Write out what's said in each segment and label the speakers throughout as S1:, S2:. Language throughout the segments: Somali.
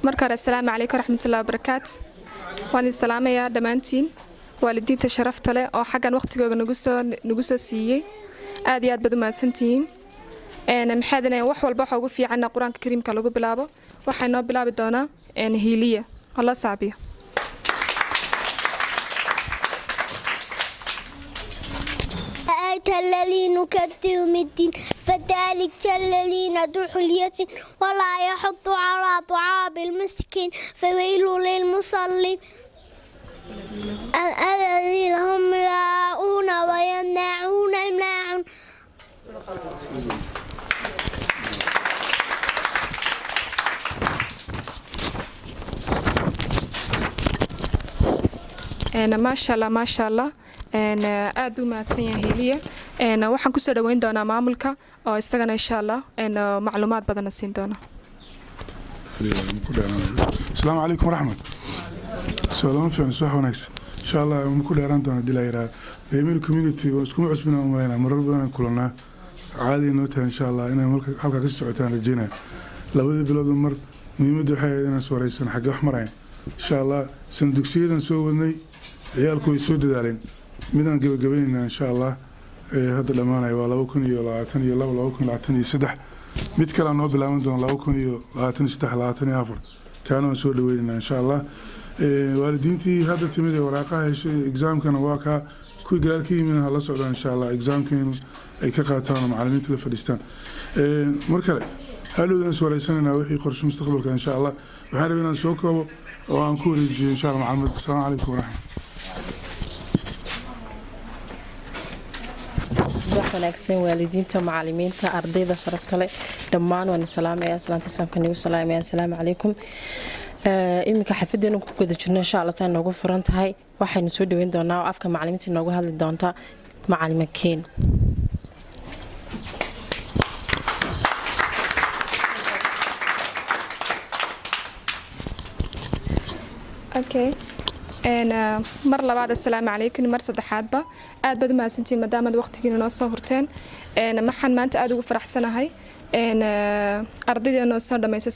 S1: marka assalaamu calaykum waraxmatullaahi wabarakaatu waan salaamayaa dhamaantiin waalidiinta sharafta leh oo xagan waqtigooda nagu soo siiyay aad iyo aad baad u mahadsantihiin maxaadana wax walba waxa ugu fiican quraanka kariimka lagu bilaabo waxay noo bilaabi doonaa hiiliya Allah saabiyo
S2: الذي نكذب الدين فذلك الذي ندعو اليتيم ولا يحض على طعام المسكين فويل للمصلين الذين هم يراءون ويمنعون الماعون
S1: ما شاء الله aad u mahadsan yahay Heliya waxaan ku soo dhaweyn doonaa maamulka oo isagana insha Allah macluumaad badan siin doona
S3: السلام عليكم ورحمة سلام في نسوح ونكس إن شاء الله ممكن داران دونا دلائرة بيمين كوميونيتي وسكون عصبنا ومانا مرر بدنا كلنا عادي نوتها إن شاء الله إنا ملك حلقة السعودية رجينا لو ذي بلاد المر ميمدو حياة إنا سوريسن حق أحمرين إن شاء الله سندوكسيدا نسوي عيالكم يسود دالين midaan gabagabeynaa insha Allah hadda dhamaanay waa 2023 mid kale noo bilaaban doona 2023 kaana soo dhaweynaa insha Allah waalidiintii hadda timid waraaqaha heshay examkana waa ka ku gaalkiina la socdaan insha Allah examkeen ay ka qaataan macallimiinta la fadhiistaan markale haloodan sooreysanaynaa wixii qorshe mustaqbalka insha Allah waxaan rabaa inaan soo koobo oo aan ku wareejiyo insha Allah maxamed assalamu alaykum wa rahmatullahi
S4: صباح ونكسين والدينتا معلمينتا أرضيدا شرفتلي دمان ونسلامي أسلام تسلم كنيو سلامي السلام عليكم إمك حفظنا كده جرنا إن شاء الله سنة نقول فرنت هاي واحد نسود وين دونا وأفكار معلمينتي نقول هذا دونتا معلمكين
S1: أوكي mar labaad assalaamu calaykum mar saddexaad ba aad baad u mahadsantiin maadaama waqtigiina noo soo horteen maxaan maanta aad ugu faraxsanahay ardaydeena noo soo dhameysay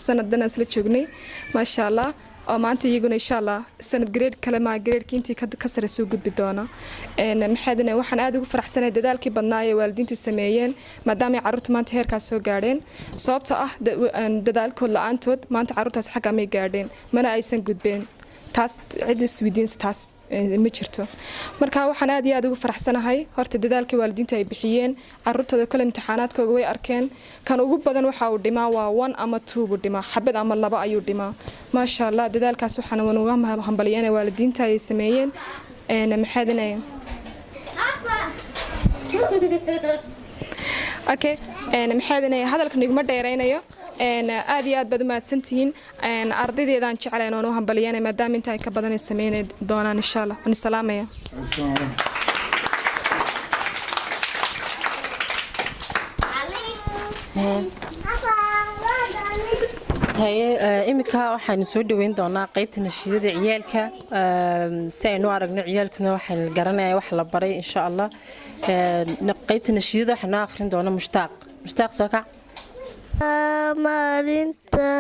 S1: sanaddan isla joognay ma sha Allah oo maanta iyaguna insha Allah sanad grade kale ma grade intii ka sare soo gudbi doona maxaadna waxaan aad ugu faraxsanahay dadaalkii badnaa ee waalidiintu sameeyeen maadaama ay carruurtu maanta heerkaas soo gaadheen sababtoo ah dadaalkood la'aantood maanta carruurtaas xaq ama gaadheen mana aysan gudbeen taas cid isweydiinaysa taas ma jirto marka waxaan aad iyo aad ugu faraxsanahay horta dadaalkii waalidiintu ay bixiyeen carruurtooda kale imtixaanaadkooda way arkeen kan ugu badan waxa uu dhimaa waa 1 ama 2 buu dhimaa xabad ama 2 ayuu dhimaa ma sha Allah dadaalkaas waxaan uga hambalyeynaa waalidiinta ay sameeyeen maxaadinay okay maxaadinay hadalkan iguma dheereynayo aad iyo aad baad u mahadsantihiin ardaydeedaan jecelayn oo hambalyeynaa maadaama inta ay ka badan sameeyeen doonaan insha Allah waan salaamaya
S4: imika waxaan soo dhaweyn doonaa qaybta nashiidada ciyaalka si aynu aragno ciyaalkuna waxaan garanayaa wax la baray insha Allah qaybta nashiidada waxaan akhrin doonaa mushtaaq soo kac
S2: maalinta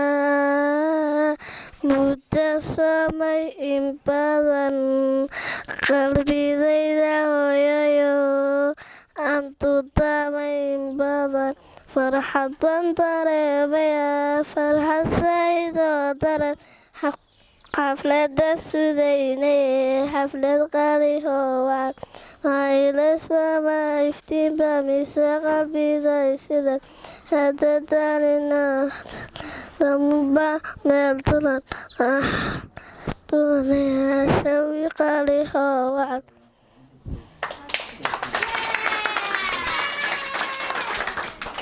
S2: muddo samay in badan qalbidayda hooyayo aan tudamay in badan farxad baan dareemaya farxad saydoo daran xaflada sudayne xaflad qalihoo wacan maailasfama iftiinba mise qalbiday shidan hadadaanina damuba meel dulan dulanayashawi qalihoo wacan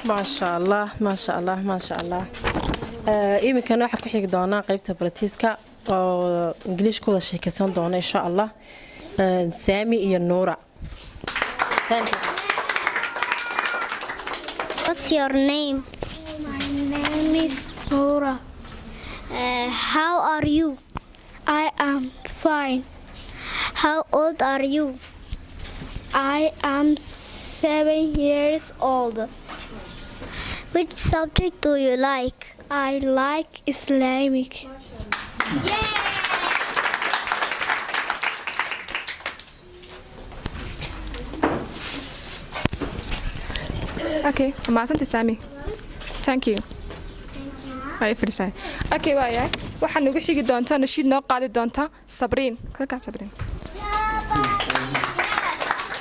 S4: ما شاء الله ما شاء الله ما شاء الله إيمكن واحد كحيك دونا قيبته براتيسكا أو إنجليش كذا شيء كسان دونا إن شاء الله سامي يا نورا سامي.
S2: What's your name? My name is Nora. How are you? I am fine. How old are you? I am 7 years old. Which subject do you like? I like Islamic.
S1: Okay, mahadsanti Sami. Thank you. Ay fariisay. Okay, waaya. Waxaan ugu xigi doontaa nashiid noo qaadi doonta Sabriin. Ka ka Sabriin.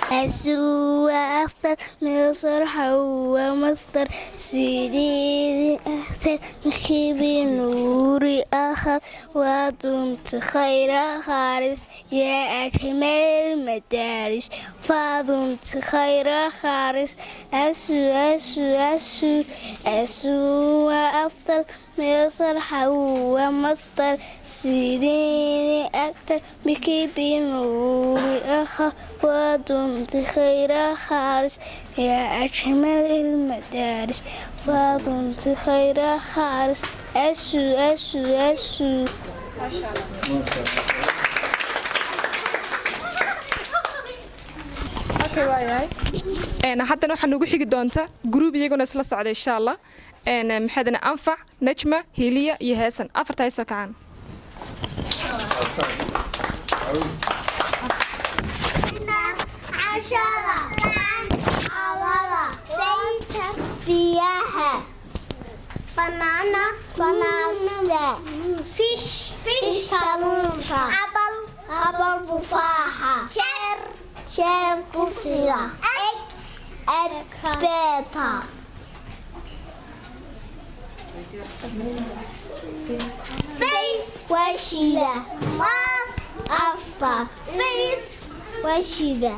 S2: أسوء أفضل مصر حوا مصدر سيدي أختر مخيبي نوري أخذ ودمت خير خارس يا أجمل مدارس فدمت خير خارس أسوء أفضل مصر حوا مصدر سيدي أكتر مخيبي نوري أخذ ودمت خير خارس يا أجمل المدارس فدمت خير خارس أسو ما شاء الله.
S1: Okay, waaya. Haddana waxaan ugu xigi doontaa group iyaguna isla socda insha Allah. Maxaadana Anfac, Najma, Hiliya iyo Heesan. Afarta ay soo kacaan.
S2: banana fish kalluunka apple tufaaxa sheer kursiga egg beta face washida mouth after face washida